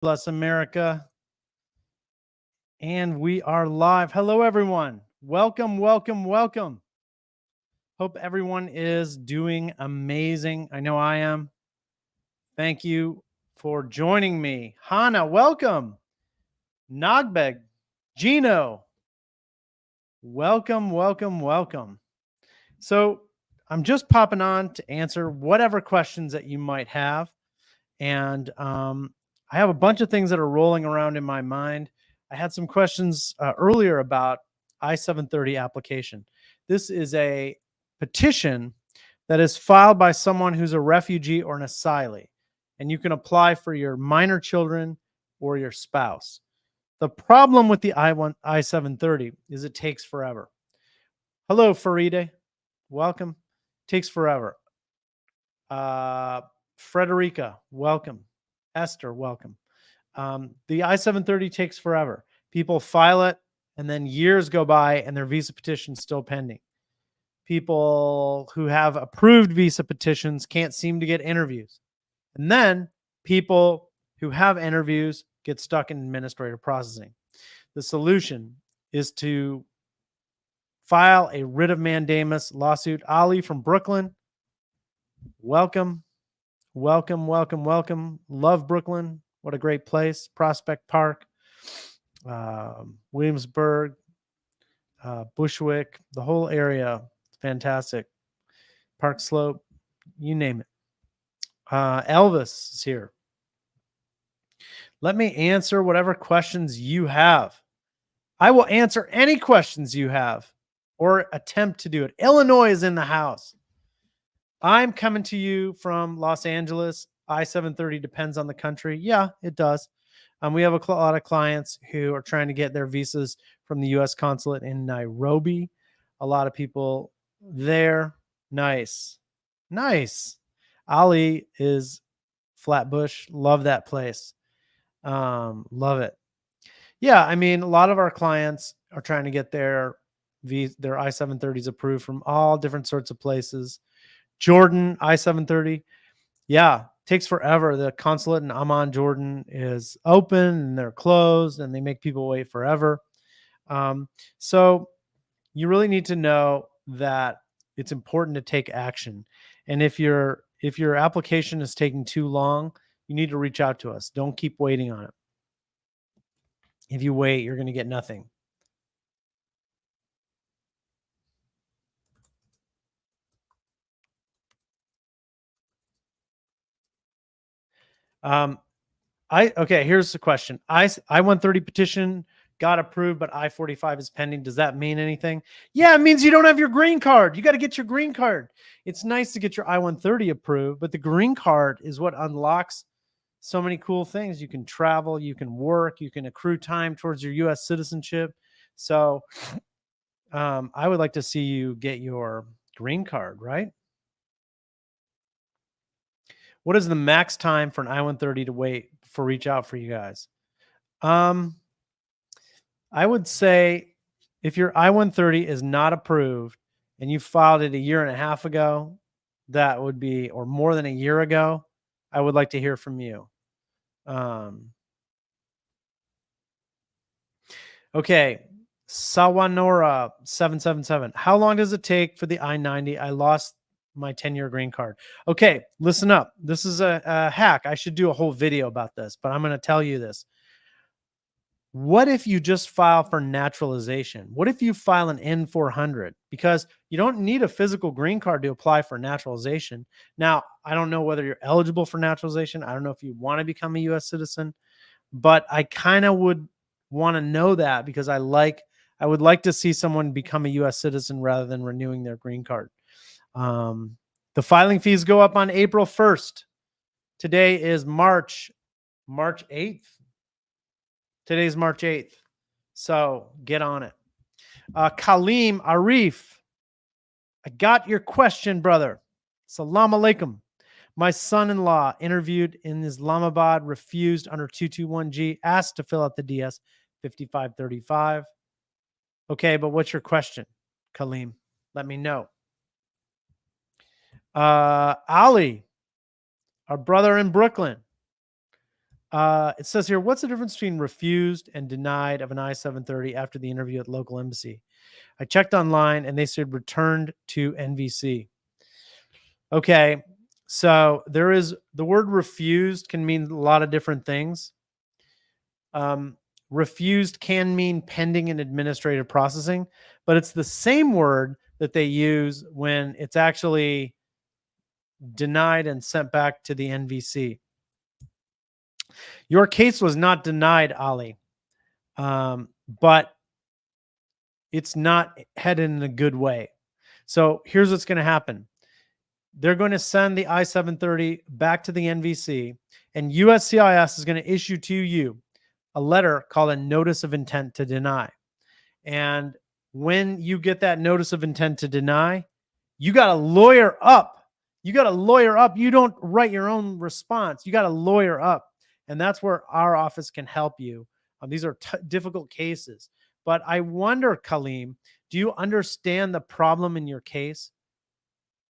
Bless America. And we are live. Hello, everyone. Welcome, welcome, welcome. Hope everyone is doing amazing. I know I am. Thank you for joining me. Hana, welcome. Nagbeg, Gino, welcome, welcome, welcome. So I'm just popping on to answer whatever questions that you might have. And I have a bunch of things that are rolling around in my mind. I had some questions earlier about I730 application. This is a petition that is filed by someone who's a refugee or an asylee, and you can apply for your minor children or your spouse. The problem with the I730 is it takes forever. Hello, Faride. Welcome. Takes forever. Frederica, welcome. Esther, welcome. The I-730 takes forever. People file it, and then years go by, and their visa petition's still pending. People who have approved visa petitions can't seem to get interviews. And then people who have interviews get stuck in administrative processing. The solution is to file a writ of mandamus lawsuit. Ali from Brooklyn, welcome. Welcome, welcome, welcome. Love Brooklyn. What a great place. Prospect Park, Williamsburg, Bushwick, the whole area. Fantastic. Park Slope, you name it. Elvis is here. Let me answer whatever questions you have. I will answer any questions you have or attempt to do it. Illinois is in the house. I'm coming to you from Los Angeles. I-730 depends on the country. Yeah, it does. We have a lot of clients who are trying to get their visas from the U.S. consulate in Nairobi. A lot of people there. Nice. Nice. Ali is Flatbush. Love that place. Love it. Yeah, I mean, a lot of our clients are trying to get their I-730s approved from all different sorts of places. Jordan, I-730. Yeah, takes forever. The consulate in Amman, Jordan is open and they're closed and they make people wait forever. So you really need to know that it's important to take action. And if your application is taking too long, you need to reach out to us. Don't keep waiting on it. If you wait, you're going to get nothing. Okay, here's the question. I-130 petition got approved, but I-45 is pending. Does that mean anything? Yeah, it means you don't have your green card. You got to get your green card. It's nice to get your I-130 approved, but the green card is what unlocks so many cool things. You can travel, you can work, you can accrue time towards your U.S. citizenship. So I would like to see you get your green card, right? What is the max time for an I-130 to wait for reach out for you guys? I would say if your I-130 is not approved and you filed it a year and a half ago, that would be, or more than a year ago, I would like to hear from you. Okay. Sawanora 777. How long does it take for the I-90? I lost my 10-year green card. Okay, listen up. This is a hack. I should do a whole video about this, but I'm going to tell you this. What if you just file for naturalization? What if you file an N400? Because you don't need a physical green card to apply for naturalization. Now, I don't know whether you're eligible for naturalization. I don't know if you want to become a U.S. citizen, but I kind of would want to know that because I would like to see someone become a U.S. citizen rather than renewing their green card. The filing fees go up on April 1st. Today is March 8th. Today's March 8th. So get on it. Kaleem Arif, I got your question, brother. Salam alaikum. My son-in-law interviewed in Islamabad, refused under 221G, asked to fill out the DS 5535. Okay, but what's your question, Kaleem? Let me know. Ali, our brother in Brooklyn. It says here, what's the difference between refused and denied of an I-730 after the interview at local embassy? I checked online and they said returned to NVC. Okay. So there is the word refused can mean a lot of different things. Um, Refused can mean pending in administrative processing, but it's the same word that they use when it's actually denied and sent back to the NVC. Your case was not denied, Ali, but it's not headed in a good way. So here's what's going to happen. They're going to send the I-730 back to the NVC, and USCIS is going to issue to you a letter called a notice of intent to deny. And when you get that notice of intent to deny, you got to lawyer up. You got to lawyer up. You don't write your own response. You got to lawyer up. And that's where our office can help you. These are difficult cases. But I wonder, Kaleem, do you understand the problem in your case?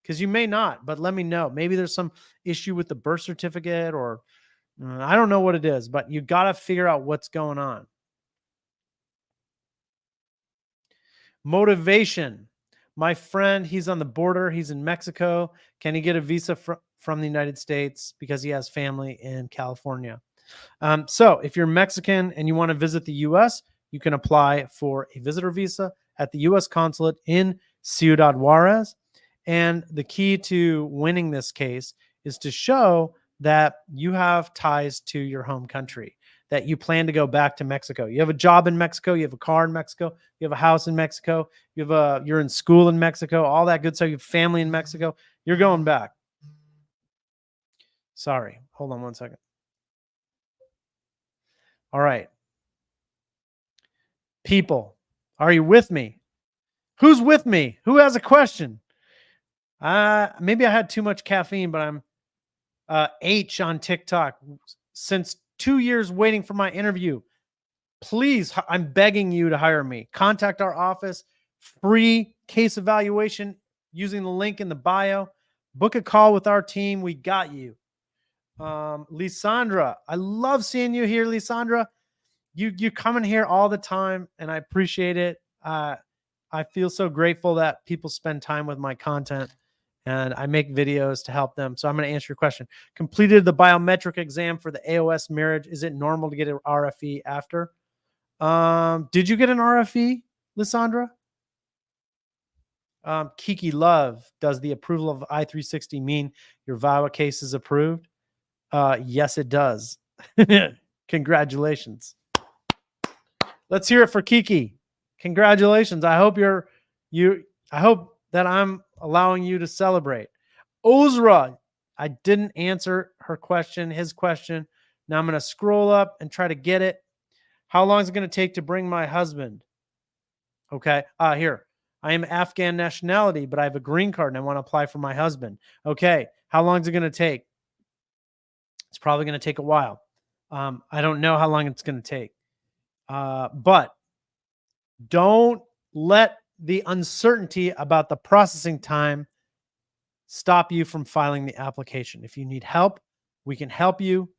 Because you may not, but let me know. Maybe there's some issue with the birth certificate, or I don't know what it is, but you got to figure out what's going on. Motivation. My friend, he's on the border. He's in Mexico. Can he get a visa from the United States because he has family in California? So if you're Mexican and you want to visit the U.S., you can apply for a visitor visa at the U.S. consulate in Ciudad Juarez. And the key to winning this case is to show that you have ties to your home country, that you plan to go back to Mexico. You have a job in Mexico, you have a car in Mexico, you have a house in Mexico, you're in school in Mexico, all that good stuff. You have family in Mexico. You're going back. Sorry, hold on one second. All right. People, are you with me? Who's with me? Who has a question? Maybe I had too much caffeine, but I'm H on TikTok. Since 2 years waiting for my interview. Please, I'm begging you to hire me. Contact our office. Free case evaluation using the link in the bio. Book a call with our team. We got you. Lisandra, I love seeing you here, Lisandra. You come in here all the time, and I appreciate it. I feel so grateful that people spend time with my content, and I make videos to help them. So I'm going to answer your question. Completed the biometric exam for the AOS marriage. Is it normal to get an RFE after? Did you get an RFE, Lysandra? Kiki Love, does the approval of I-360 mean your VAWA case is approved? Yes, it does. Congratulations. Let's hear it for Kiki. Congratulations. I hope I hope that I'm allowing you to celebrate. Ozra, I didn't answer his question. Now I'm going to scroll up and try to get it. How long is it going to take to bring my husband? Okay. Here. I am Afghan nationality, but I have a green card and I want to apply for my husband. Okay. How long is it going to take? It's probably going to take a while. I don't know how long it's going to take. But don't let the uncertainty about the processing time stop you from filing the application. If you need help, we can help you.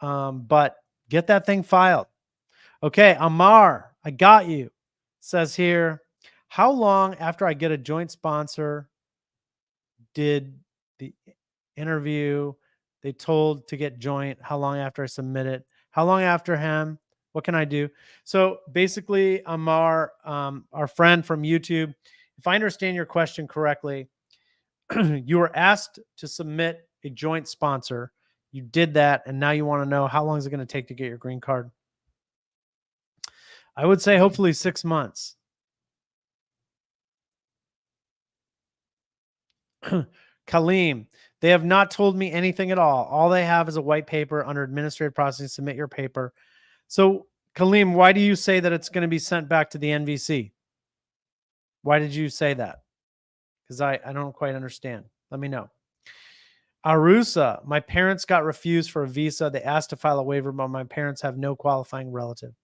But get that thing filed. Okay, Amar, I got you. Says here, how long after I get a joint sponsor did the interview they told to get joint? How long after I submit it? How long after him? What can I do? So basically, Amar, our friend from YouTube, if I understand your question correctly, you were asked to submit a joint sponsor. You did that, and now you want to know how long is it going to take to get your green card? I would say hopefully 6 months. Kaleem, they have not told me anything at all. All they have is a white paper under administrative processing. Submit your paper. So, Kaleem, why do you say that it's going to be sent back to the NVC? Why did you say that? Because I don't quite understand. Let me know. Arusa, my parents got refused for a visa. They asked to file a waiver, but my parents have no qualifying relative.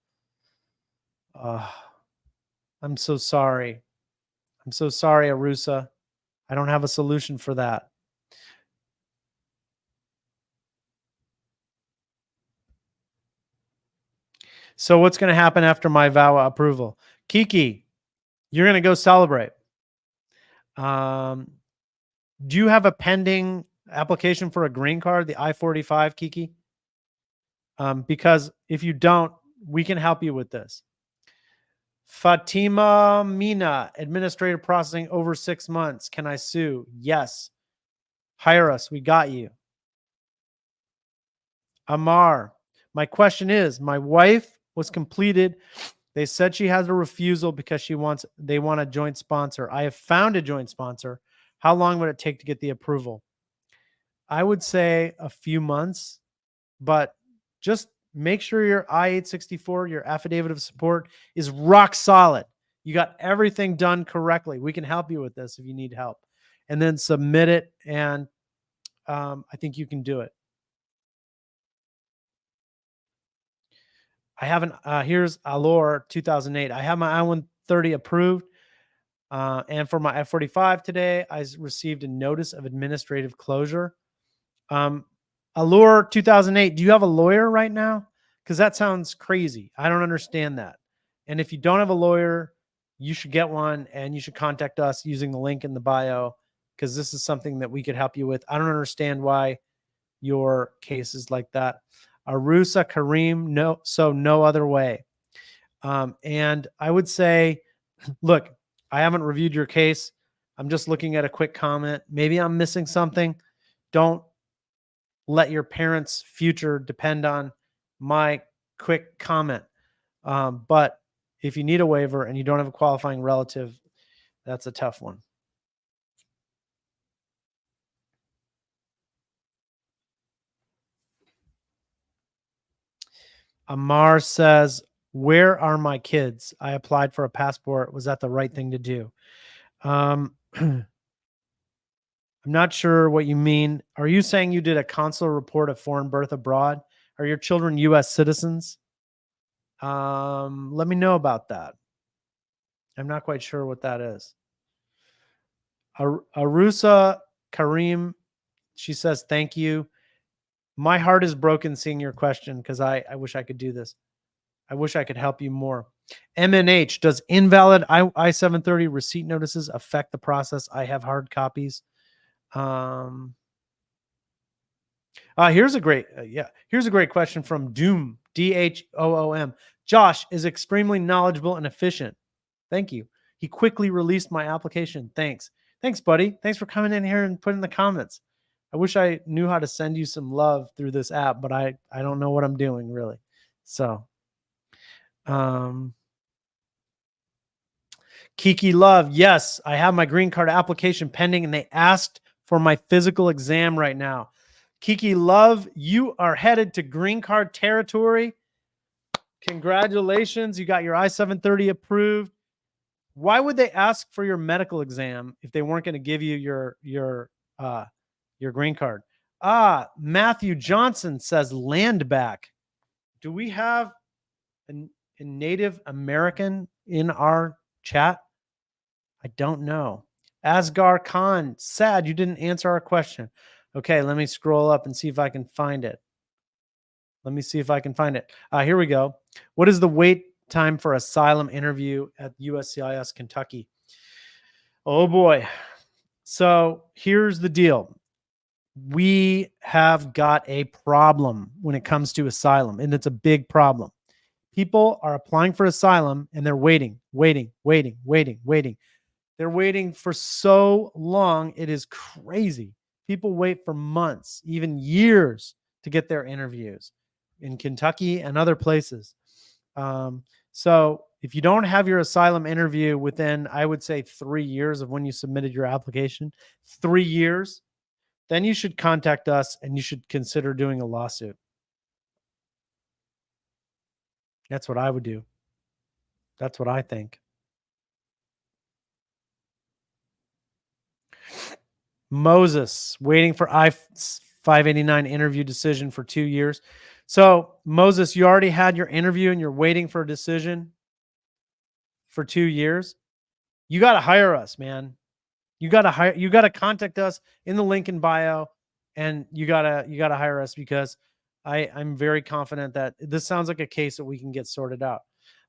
I'm so sorry. I'm so sorry, Arusa. I don't have a solution for that. So what's going to happen after my VAWA approval? Kiki, you're going to go celebrate. Do you have a pending application for a green card, the I-45, Kiki? Because if you don't, we can help you with this. Fatima Mina, administrative processing over 6 months. Can I sue? Yes. Hire us. We got you. Amar, my question is, my wife was completed. They said she has a refusal because they want a joint sponsor. I have found a joint sponsor. How long would it take to get the approval? I would say a few months, but just make sure your I-864, your affidavit of support, is rock solid. You got everything done correctly. We can help you with this if you need help. And then submit it, and I think you can do it. I haven't, here's Allure 2008. I have my I-130 approved. And for my F-45 today, I received a notice of administrative closure. Allure 2008, do you have a lawyer right now? Because that sounds crazy. I don't understand that. And if you don't have a lawyer, you should get one, and you should contact us using the link in the bio, because this is something that we could help you with. I don't understand why your case is like that. Arusa Kareem, no other way. And I would say, look, I haven't reviewed your case. I'm just looking at a quick comment. Maybe I'm missing something. Don't let your parents' future depend on my quick comment. But if you need a waiver and you don't have a qualifying relative, that's a tough one. Amar says, where are my kids? I applied for a passport. Was that the right thing to do? I'm not sure what you mean. Are you saying you did a consular report of foreign birth abroad? Are your children U.S. citizens? Let me know about that. I'm not quite sure what that is. Arusa Kareem, she says, thank you. My heart is broken seeing your question, because I wish I could do this. I wish I could help you more. MNH, does invalid I-730 receipt notices affect the process? I have hard copies. Here's a great, here's a great question from Doom, DHOOM. Josh is extremely knowledgeable and efficient. Thank you. He quickly released my application. Thanks. Thanks, buddy. Thanks for coming in here and putting in the comments. I wish I knew how to send you some love through this app, but I don't know what I'm doing, really. So, Kiki Love, yes, I have my green card application pending, and they asked for my physical exam right now. Kiki Love, you are headed to green card territory. Congratulations. You got your I-730 approved. Why would they ask for your medical exam if they weren't going to give you your green card? Matthew Johnson says land back. Do we have a Native American in our chat? I don't know. Asgar Khan, sad you didn't answer our question. Okay, let me scroll up and see if I can find it. Here we go. What is the wait time for asylum interview at USCIS Kentucky? Oh boy. So here's the deal. We have got a problem when it comes to asylum, and it's a big problem. People are applying for asylum and they're waiting. They're waiting for so long. It is crazy. People wait for months, even years, to get their interviews in Kentucky and other places. So if you don't have your asylum interview within, I would say, 3 years of when you submitted your application, 3 years, then you should contact us and you should consider doing a lawsuit. That's what I would do. That's what I think. Moses, waiting for I-589 interview decision for 2 years. So, Moses, you already had your interview and you're waiting for a decision for 2 years. You got to hire us, man. You got to contact us in the link in bio, and you got to hire us, because I'm very confident that this sounds like a case that we can get sorted out.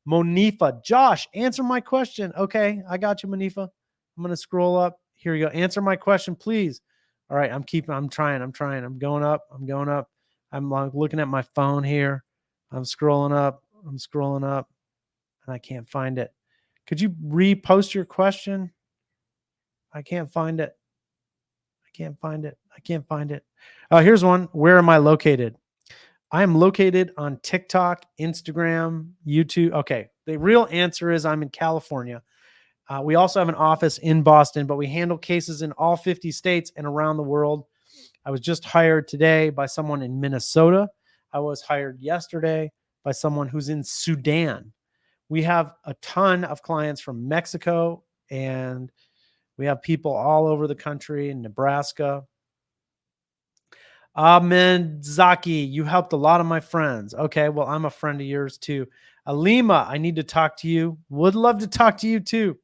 Monifa, Josh, answer my question. Okay, I got you, Monifa. I'm going to scroll up. Here you go. Answer my question, please. All right, I'm trying. I'm going up. I'm looking at my phone here. I'm scrolling up, and I can't find it. Could you repost your question? I can't find it. I can't find it. Here's one. Where am I located? I am located on TikTok, Instagram, YouTube. Okay. The real answer is I'm in California. We also have an office in Boston, but we handle cases in all 50 states and around the world. I was just hired today by someone in Minnesota. I was hired yesterday by someone who's in Sudan. We have a ton of clients from Mexico, and we have people all over the country in Nebraska. Ahmed Zaki, you helped a lot of my friends. Okay, well, I'm a friend of yours too. Alima, I need to talk to you. Would love to talk to you too.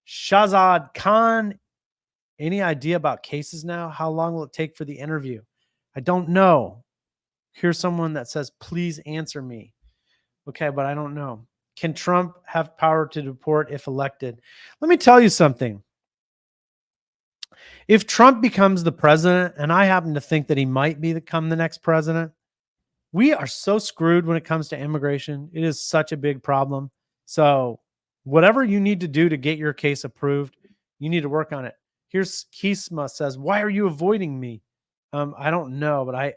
Shazad Khan, any idea about cases now? How long will it take for the interview? I don't know. Here's someone that says, please answer me. Okay, but I don't know. Can Trump have power to deport if elected? Let me tell you something. If Trump becomes the president, and I happen to think that he might become the next president, we are so screwed when it comes to immigration. It is such a big problem. So whatever you need to do to get your case approved, you need to work on it. Here's Kisma says, why are you avoiding me? I don't know, but I'm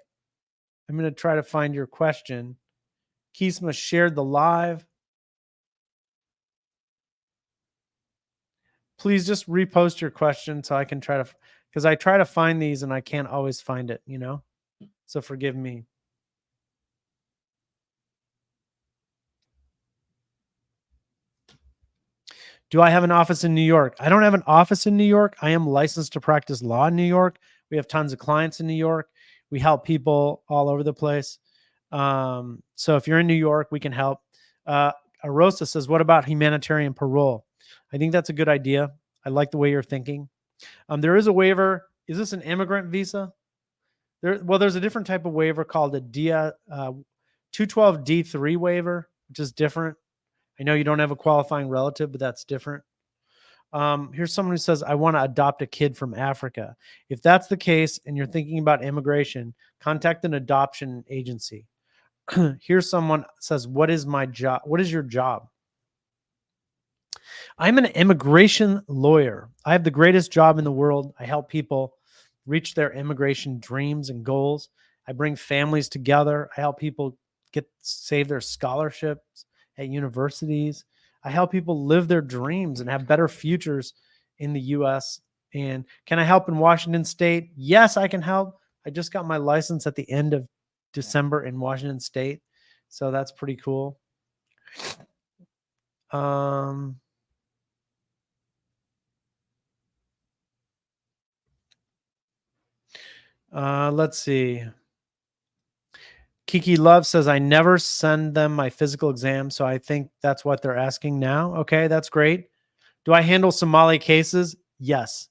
going to try to find your question. Kisma shared the live. Please just repost your question so I can try to, because I try to find these and I can't always find it, So forgive me. Do I have an office in New York? I don't have an office in New York. I am licensed to practice law in New York. We have tons of clients in New York. We help people all over the place. So if you're in New York, we can help. Arosa says, what about humanitarian parole? I think that's a good idea. I like the way you're thinking. There is a waiver. Is this an immigrant visa? There's a different type of waiver called a 212D3 waiver, which is different. I know you don't have a qualifying relative, but that's different. Here's someone who says, I want to adopt a kid from Africa. If that's the case and you're thinking about immigration, contact an adoption agency. Here's someone says, what is my job? What is your job? I'm an immigration lawyer. I have the greatest job in the world. I help people reach their immigration dreams and goals. I bring families together. I help people save their scholarships at universities. I help people live their dreams and have better futures in the U.S. And can I help in Washington State? Yes, I can help. I just got my license at the end of December in Washington State. So that's pretty cool. Let's see. Kiki Love says, I never send them my physical exam, so I think that's what they're asking now. Okay, that's great. Do I handle Somali cases? Yes.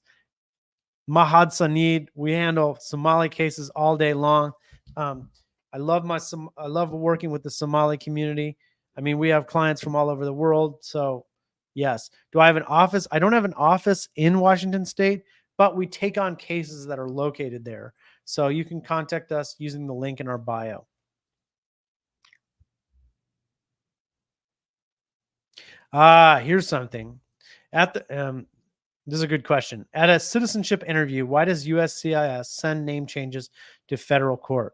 Mahad Sanid, we handle Somali cases all day long. I love working with the Somali community. I mean, we have clients from all over the world. So yes. Do I have an office? I don't have an office in Washington State, but we take on cases that are located there. So you can contact us using the link in our bio. Here's something. This is a good question. At a citizenship interview, why does USCIS send name changes to federal court?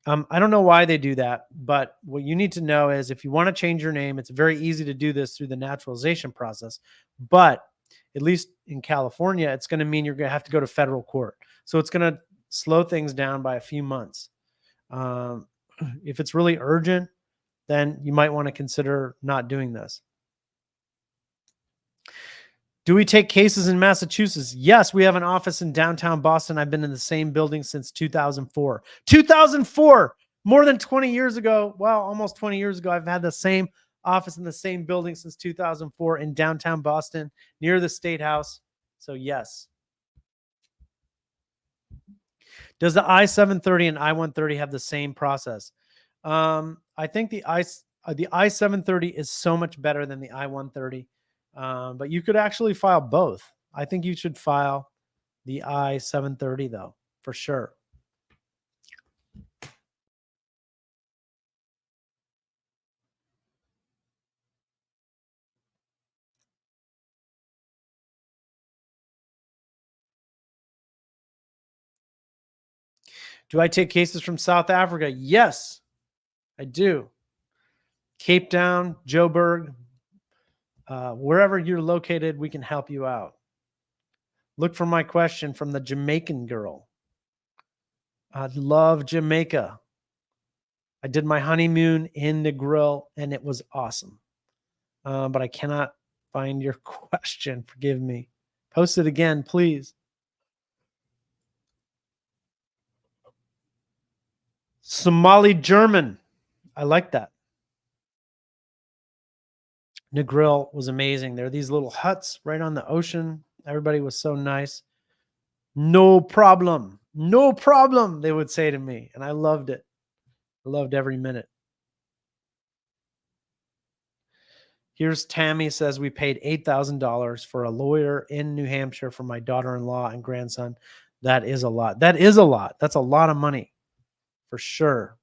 I don't know why they do that, but what you need to know is if you want to change your name, it's very easy to do this through the naturalization process. But at least in California, it's going to mean you're going to have to go to federal court. So it's going to slow things down by a few months. If it's really urgent, then you might want to consider not doing this. Do we take cases in Massachusetts? Yes, we have an office in downtown Boston. I've been in the same building since 2004. 2004, more than 20 years ago. Well, almost 20 years ago, I've had the same office in the same building since 2004 in downtown Boston, near the State House. So yes. Does the I730 and I130 have the same process? I think the I730 is so much better than the I130, but you could actually file both. I think you should file the I730 though, for sure. Do I take cases from South Africa? Yes, I do. Cape Town, Joburg, wherever you're located, we can help you out. Look for my question from the Jamaican girl. I love Jamaica. I did my honeymoon in Negril and it was awesome. But I cannot find your question. Forgive me. Post it again, please. Somali German. I like that. Negril was amazing. There are these little huts right on the ocean. Everybody was so nice. No problem. No problem, they would say to me. And I loved it. I loved every minute. Here's Tammy says we paid $8,000 for a lawyer in New Hampshire for my daughter-in-law and grandson. That is a lot. That is a lot. That's a lot of money for sure.